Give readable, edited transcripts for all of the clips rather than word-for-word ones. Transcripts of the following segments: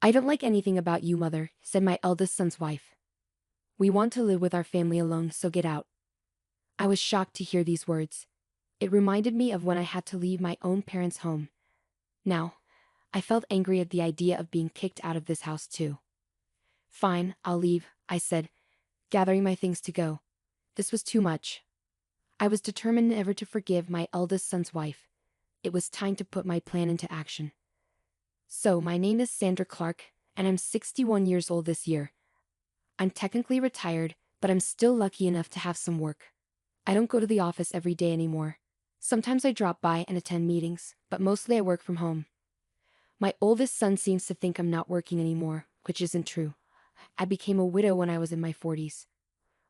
I don't like anything about you, mother, said my eldest son's wife. We want to live with our family alone, so get out. I was shocked to hear these words. It reminded me of when I had to leave my own parents' home. Now, I felt angry at the idea of being kicked out of this house too. Fine, I'll leave, I said, gathering my things to go. This was too much. I was determined never to forgive my eldest son's wife. It was time to put my plan into action. So, my name is Sandra Clark, and I'm 61 years old this year. I'm technically retired, but I'm still lucky enough to have some work. I don't go to the office every day anymore. Sometimes I drop by and attend meetings, but mostly I work from home. My oldest son seems to think I'm not working anymore, which isn't true. I became a widow when I was in my 40s.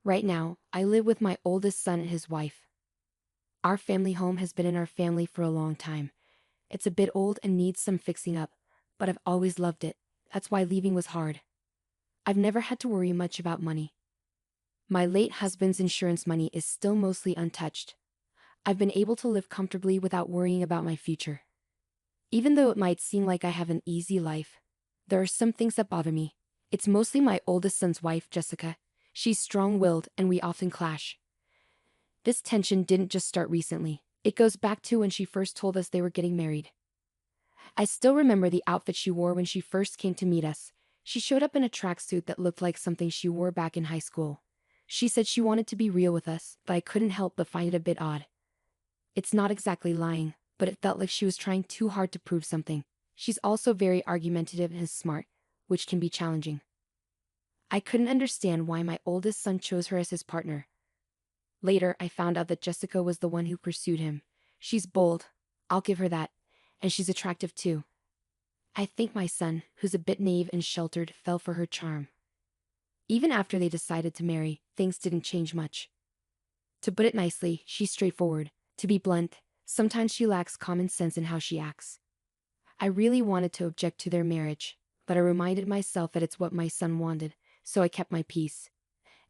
Right now, I live with my oldest son and his wife. Our family home has been in our family for a long time. It's a bit old and needs some fixing up, but I've always loved it. That's why leaving was hard. I've never had to worry much about money. My late husband's insurance money is still mostly untouched. I've been able to live comfortably without worrying about my future. Even though it might seem like I have an easy life, there are some things that bother me. It's mostly my oldest son's wife, Jessica. She's strong-willed and we often clash. This tension didn't just start recently. It goes back to when she first told us they were getting married. I still remember the outfit she wore when she first came to meet us. She showed up in a tracksuit that looked like something she wore back in high school. She said she wanted to be real with us, but I couldn't help but find it a bit odd. It's not exactly lying, but it felt like she was trying too hard to prove something. She's also very argumentative and smart, which can be challenging. I couldn't understand why my oldest son chose her as his partner. Later, I found out that Jessica was the one who pursued him. She's bold, I'll give her that, and she's attractive too. I think my son, who's a bit naive and sheltered, fell for her charm. Even after they decided to marry, things didn't change much. To put it nicely, she's straightforward. To be blunt, sometimes she lacks common sense in how she acts. I really wanted to object to their marriage, but I reminded myself that it's what my son wanted, so I kept my peace.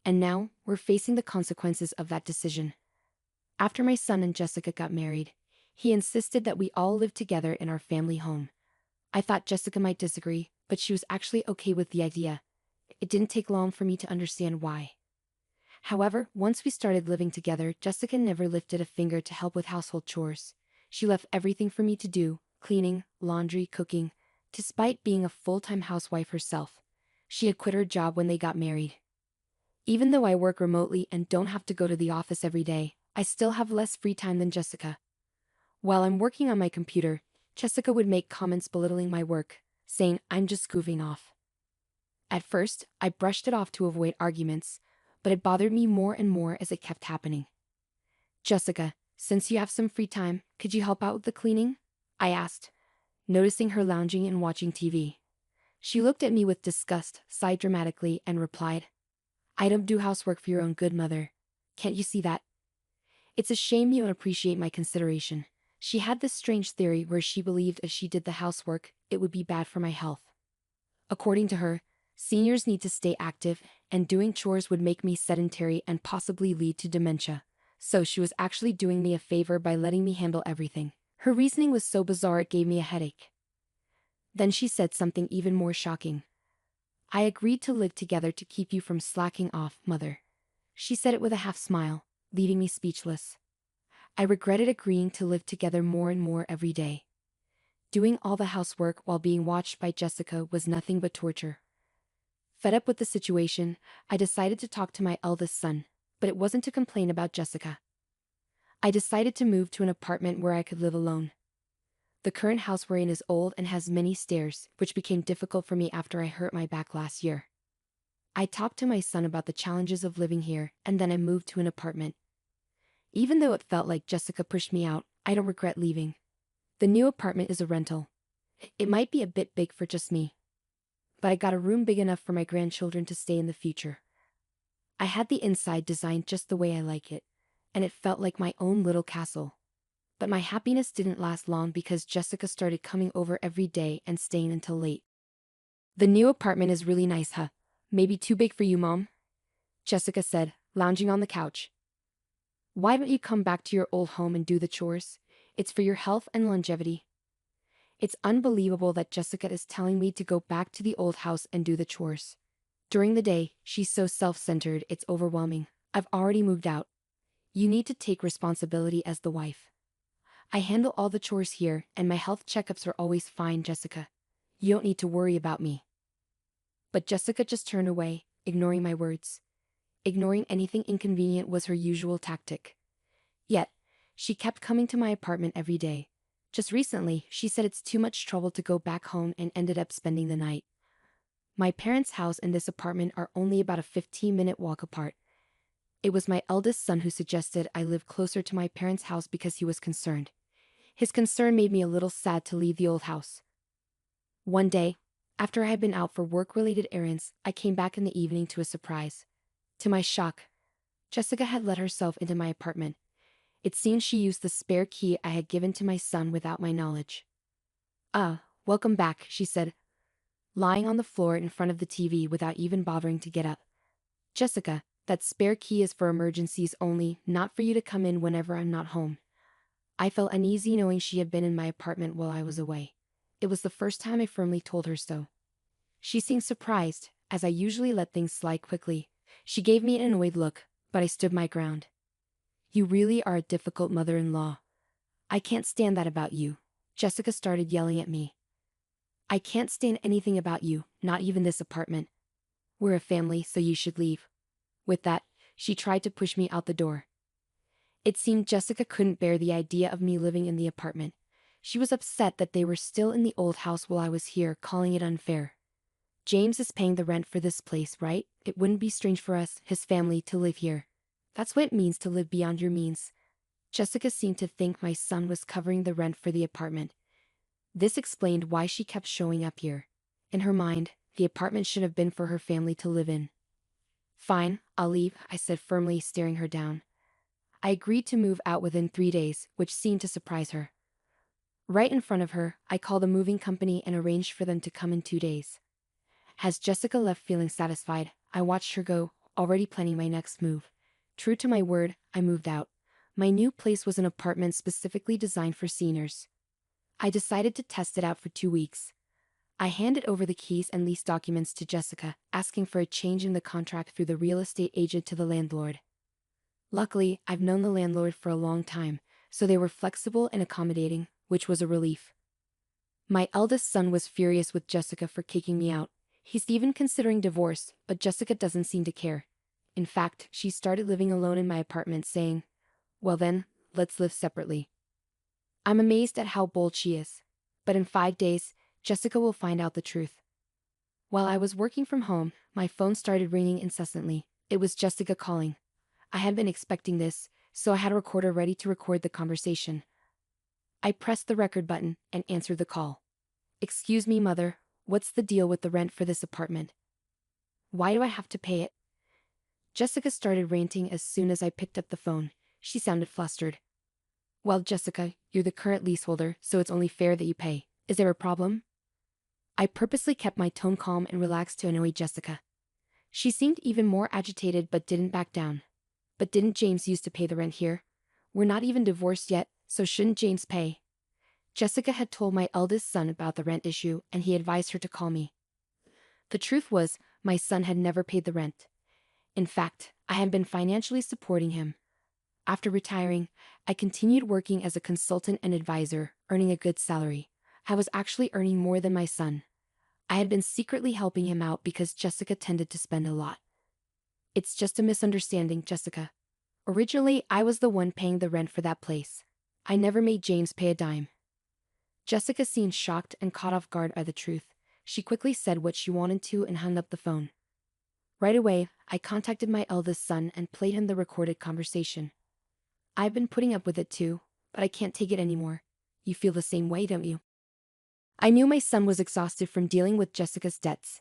And now, we're facing the consequences of that decision. After my son and Jessica got married, he insisted that we all live together in our family home. I thought Jessica might disagree, but she was actually okay with the idea. It didn't take long for me to understand why. However, once we started living together, Jessica never lifted a finger to help with household chores. She left everything for me to do, cleaning, laundry, cooking, despite being a full-time housewife herself. She had quit her job when they got married. Even though I work remotely and don't have to go to the office every day, I still have less free time than Jessica. While I'm working on my computer, Jessica would make comments belittling my work, saying I'm just goofing off. At first, I brushed it off to avoid arguments, but it bothered me more and more as it kept happening. Jessica, since you have some free time, could you help out with the cleaning? I asked, noticing her lounging and watching TV. She looked at me with disgust, sighed dramatically, and replied, I don't do housework for your own good, mother. Can't you see that? It's a shame you don't appreciate my consideration. She had this strange theory where she believed if she did the housework, it would be bad for my health. According to her, seniors need to stay active, and doing chores would make me sedentary and possibly lead to dementia. So she was actually doing me a favor by letting me handle everything. Her reasoning was so bizarre it gave me a headache. Then she said something even more shocking. I agreed to live together to keep you from slacking off, mother. She said it with a half smile, leaving me speechless. I regretted agreeing to live together more and more every day. Doing all the housework while being watched by Jessica was nothing but torture. Fed up with the situation, I decided to talk to my eldest son, but it wasn't to complain about Jessica. I decided to move to an apartment where I could live alone. The current house we're in is old and has many stairs, which became difficult for me after I hurt my back last year. I talked to my son about the challenges of living here, and then I moved to an apartment. Even though it felt like Jessica pushed me out, I don't regret leaving. The new apartment is a rental. It might be a bit big for just me, but I got a room big enough for my grandchildren to stay in the future. I had the inside designed just the way I like it, and it felt like my own little castle. But my happiness didn't last long because Jessica started coming over every day and staying until late. The new apartment is really nice, huh? Maybe too big for you, Mom? Jessica said, lounging on the couch. Why don't you come back to your old home and do the chores? It's for your health and longevity. It's unbelievable that Jessica is telling me to go back to the old house and do the chores. During the day, she's so self-centered, it's overwhelming. I've already moved out. You need to take responsibility as the wife. I handle all the chores here, and my health checkups are always fine, Jessica. You don't need to worry about me. But Jessica just turned away, ignoring my words. Ignoring anything inconvenient was her usual tactic. Yet, she kept coming to my apartment every day. Just recently, she said it's too much trouble to go back home and ended up spending the night. My parents' house and this apartment are only about a 15-minute walk apart. It was my eldest son who suggested I live closer to my parents' house because he was concerned. His concern made me a little sad to leave the old house. One day, after I had been out for work-related errands, I came back in the evening to a surprise. To my shock, Jessica had let herself into my apartment. It seemed she used the spare key I had given to my son without my knowledge. Welcome back, she said, lying on the floor in front of the TV without even bothering to get up. Jessica, that spare key is for emergencies only, not for you to come in whenever I'm not home. I felt uneasy knowing she had been in my apartment while I was away. It was the first time I firmly told her so. She seemed surprised, as I usually let things slide quickly. She gave me an annoyed look, but I stood my ground. You really are a difficult mother-in-law. I can't stand that about you. Jessica started yelling at me. I can't stand anything about you, not even this apartment. We're a family, so you should leave. With that, she tried to push me out the door. It seemed Jessica couldn't bear the idea of me living in the apartment. She was upset that they were still in the old house while I was here, calling it unfair. James is paying the rent for this place, right? It wouldn't be strange for us, his family, to live here. That's what it means to live beyond your means. Jessica seemed to think my son was covering the rent for the apartment. This explained why she kept showing up here. In her mind, the apartment should have been for her family to live in. Fine, I'll leave, I said firmly, staring her down. I agreed to move out within 3 days, which seemed to surprise her. Right in front of her, I called a moving company and arranged for them to come in 2 days. As Jessica left feeling satisfied, I watched her go, already planning my next move. True to my word, I moved out. My new place was an apartment specifically designed for seniors. I decided to test it out for 2 weeks. I handed over the keys and lease documents to Jessica, asking for a change in the contract through the real estate agent to the landlord. Luckily, I've known the landlord for a long time, so they were flexible and accommodating, which was a relief. My eldest son was furious with Jessica for kicking me out. He's even considering divorce, but Jessica doesn't seem to care. In fact, she started living alone in my apartment, saying, "Well then, let's live separately." I'm amazed at how bold she is. But in 5 days, Jessica will find out the truth. While I was working from home, my phone started ringing incessantly. It was Jessica calling. I had been expecting this, so I had a recorder ready to record the conversation. I pressed the record button and answered the call. "Excuse me, Mother, what's the deal with the rent for this apartment? Why do I have to pay it?" Jessica started ranting as soon as I picked up the phone. She sounded flustered. "Well, Jessica, you're the current leaseholder, so it's only fair that you pay. Is there a problem?" I purposely kept my tone calm and relaxed to annoy Jessica. She seemed even more agitated but didn't back down. "But didn't James used to pay the rent here? We're not even divorced yet, so shouldn't James pay?" Jessica had told my eldest son about the rent issue and he advised her to call me. The truth was, my son had never paid the rent. In fact, I had been financially supporting him. After retiring, I continued working as a consultant and advisor, earning a good salary. I was actually earning more than my son. I had been secretly helping him out because Jessica tended to spend a lot. "It's just a misunderstanding, Jessica. Originally, I was the one paying the rent for that place. I never made James pay a dime." Jessica seemed shocked and caught off guard by the truth. She quickly said what she wanted to and hung up the phone. Right away, I contacted my eldest son and played him the recorded conversation. "I've been putting up with it too, but I can't take it anymore. You feel the same way, don't you?" I knew my son was exhausted from dealing with Jessica's debts.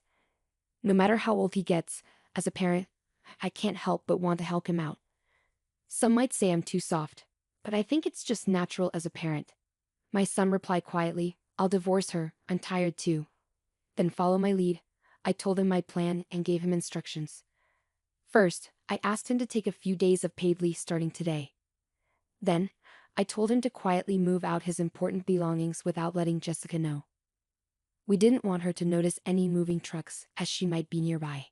No matter how old he gets, as a parent, I can't help but want to help him out. Some might say I'm too soft, but I think it's just natural as a parent. My son replied quietly, "I'll divorce her, I'm tired too." Then follow my lead. I told him my plan and gave him instructions. First, I asked him to take a few days of paid leave starting today. Then, I told him to quietly move out his important belongings without letting Jessica know. We didn't want her to notice any moving trucks, as she might be nearby.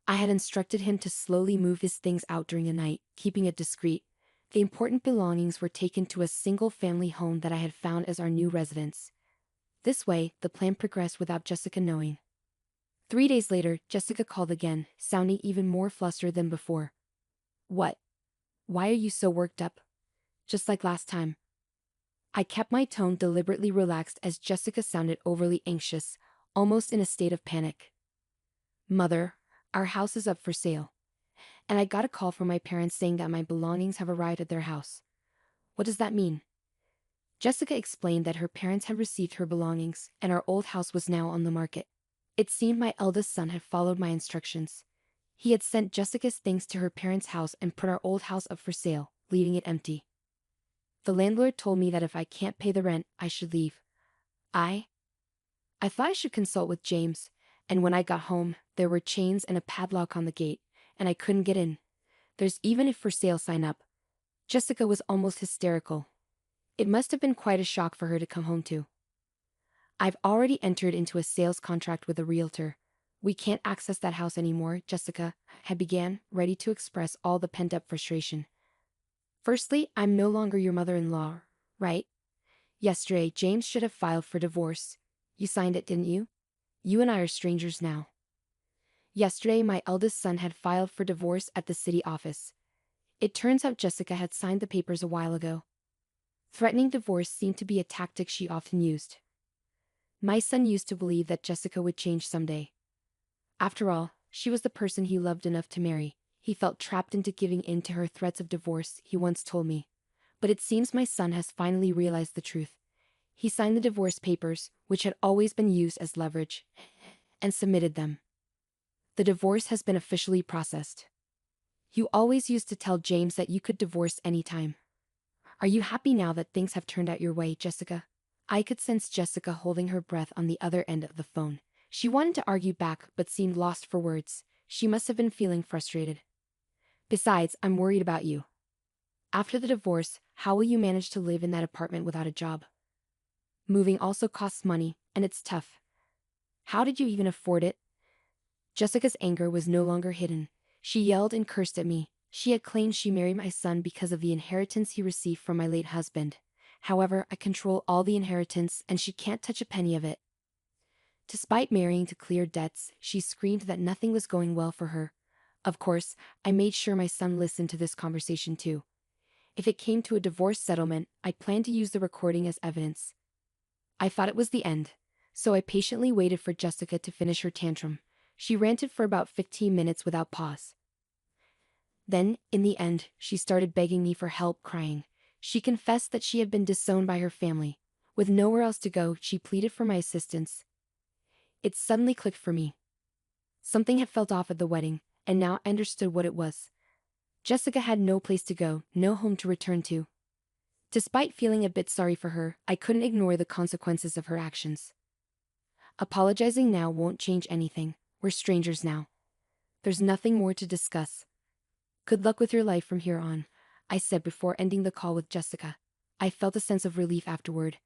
I had instructed him to slowly move his things out during the night, keeping it discreet. The important belongings were taken to a single-family home that I had found as our new residence. This way, the plan progressed without Jessica knowing. 3 days later, Jessica called again, sounding even more flustered than before. "What? Why are you so worked up? Just like last time." I kept my tone deliberately relaxed as Jessica sounded overly anxious, almost in a state of panic. "Mother, our house is up for sale. And I got a call from my parents saying that my belongings have arrived at their house." "What does that mean?" Jessica explained that her parents had received her belongings, and our old house was now on the market. It seemed my eldest son had followed my instructions. He had sent Jessica's things to her parents' house and put our old house up for sale, leaving it empty. The landlord told me that if I can't pay the rent, I should leave. I thought I should consult with James, and when I got home, there were chains and a padlock on the gate, and I couldn't get in. There's even a for sale sign up. Jessica was almost hysterical. It must have been quite a shock for her to come home to. "I've already entered into a sales contract with a realtor. We can't access that house anymore," Jessica had began, ready to express all the pent-up frustration. "Firstly, I'm no longer your mother-in-law, right? Yesterday, James should have filed for divorce. You signed it, didn't you? You and I are strangers now." Yesterday, my eldest son had filed for divorce at the city office. It turns out Jessica had signed the papers a while ago. Threatening divorce seemed to be a tactic she often used. My son used to believe that Jessica would change someday. After all, she was the person he loved enough to marry. He felt trapped into giving in to her threats of divorce, he once told me. But it seems my son has finally realized the truth. He signed the divorce papers, which had always been used as leverage, and submitted them. The divorce has been officially processed. You always used to tell James that you could divorce anytime. Are you happy now that things have turned out your way, Jessica?" I could sense Jessica holding her breath on the other end of the phone. She wanted to argue back but seemed lost for words. She must have been feeling frustrated. "Besides, I'm worried about you. After the divorce, how will you manage to live in that apartment without a job? Moving also costs money, and it's tough. How did you even afford it?" Jessica's anger was no longer hidden. She yelled and cursed at me. She had claimed she married my son because of the inheritance he received from my late husband. However, I control all the inheritance and she can't touch a penny of it. Despite marrying to clear debts, she screamed that nothing was going well for her. Of course, I made sure my son listened to this conversation too. If it came to a divorce settlement, I planned to use the recording as evidence. I thought it was the end, so I patiently waited for Jessica to finish her tantrum. She ranted for about 15 minutes without pause. Then, in the end, she started begging me for help, crying. She confessed that she had been disowned by her family. With nowhere else to go, she pleaded for my assistance. It suddenly clicked for me. Something had felt off at the wedding, and now I understood what it was. Jessica had no place to go, no home to return to. Despite feeling a bit sorry for her, I couldn't ignore the consequences of her actions. Apologizing now won't change anything. We're strangers now. There's nothing more to discuss. Good luck with your life from here on, I said before ending the call with Jessica. I felt a sense of relief afterward.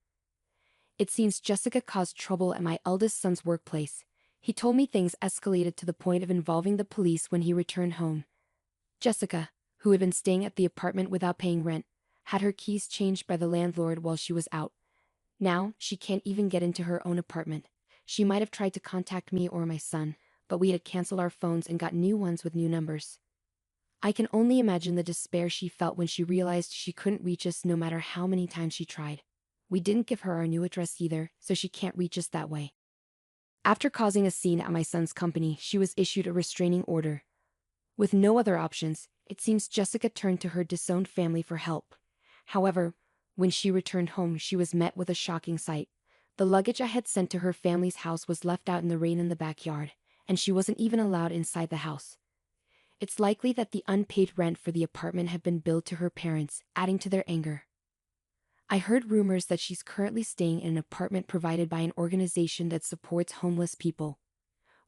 It seems Jessica caused trouble at my eldest son's workplace. He told me things escalated to the point of involving the police when he returned home. Jessica, who had been staying at the apartment without paying rent, had her keys changed by the landlord while she was out. Now, she can't even get into her own apartment. She might have tried to contact me or my son, but we had canceled our phones and got new ones with new numbers. I can only imagine the despair she felt when she realized she couldn't reach us no matter how many times she tried. We didn't give her our new address either, so she can't reach us that way. After causing a scene at my son's company, she was issued a restraining order. With no other options, it seems Jessica turned to her disowned family for help. However, when she returned home, she was met with a shocking sight. The luggage I had sent to her family's house was left out in the rain in the backyard, and she wasn't even allowed inside the house. It's likely that the unpaid rent for the apartment had been billed to her parents, adding to their anger. I heard rumors that she's currently staying in an apartment provided by an organization that supports homeless people.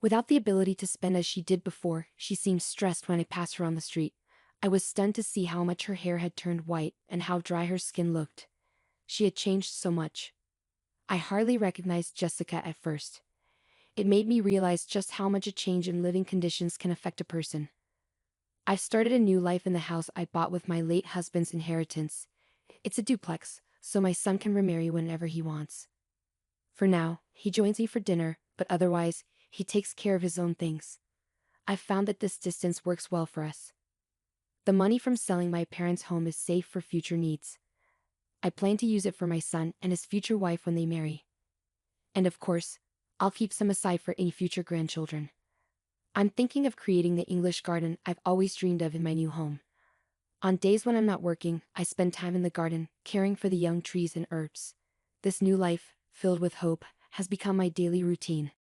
Without the ability to spend as she did before, she seems stressed when I pass her on the street. I was stunned to see how much her hair had turned white and how dry her skin looked. She had changed so much. I hardly recognized Jessica at first. It made me realize just how much a change in living conditions can affect a person. I've started a new life in the house I bought with my late husband's inheritance. It's a duplex, so my son can remarry whenever he wants. For now, he joins me for dinner, but otherwise, he takes care of his own things. I've found that this distance works well for us. The money from selling my parents' home is safe for future needs. I plan to use it for my son and his future wife when they marry. And of course, I'll keep some aside for any future grandchildren. I'm thinking of creating the English garden I've always dreamed of in my new home. On days when I'm not working, I spend time in the garden, caring for the young trees and herbs. This new life, filled with hope, has become my daily routine.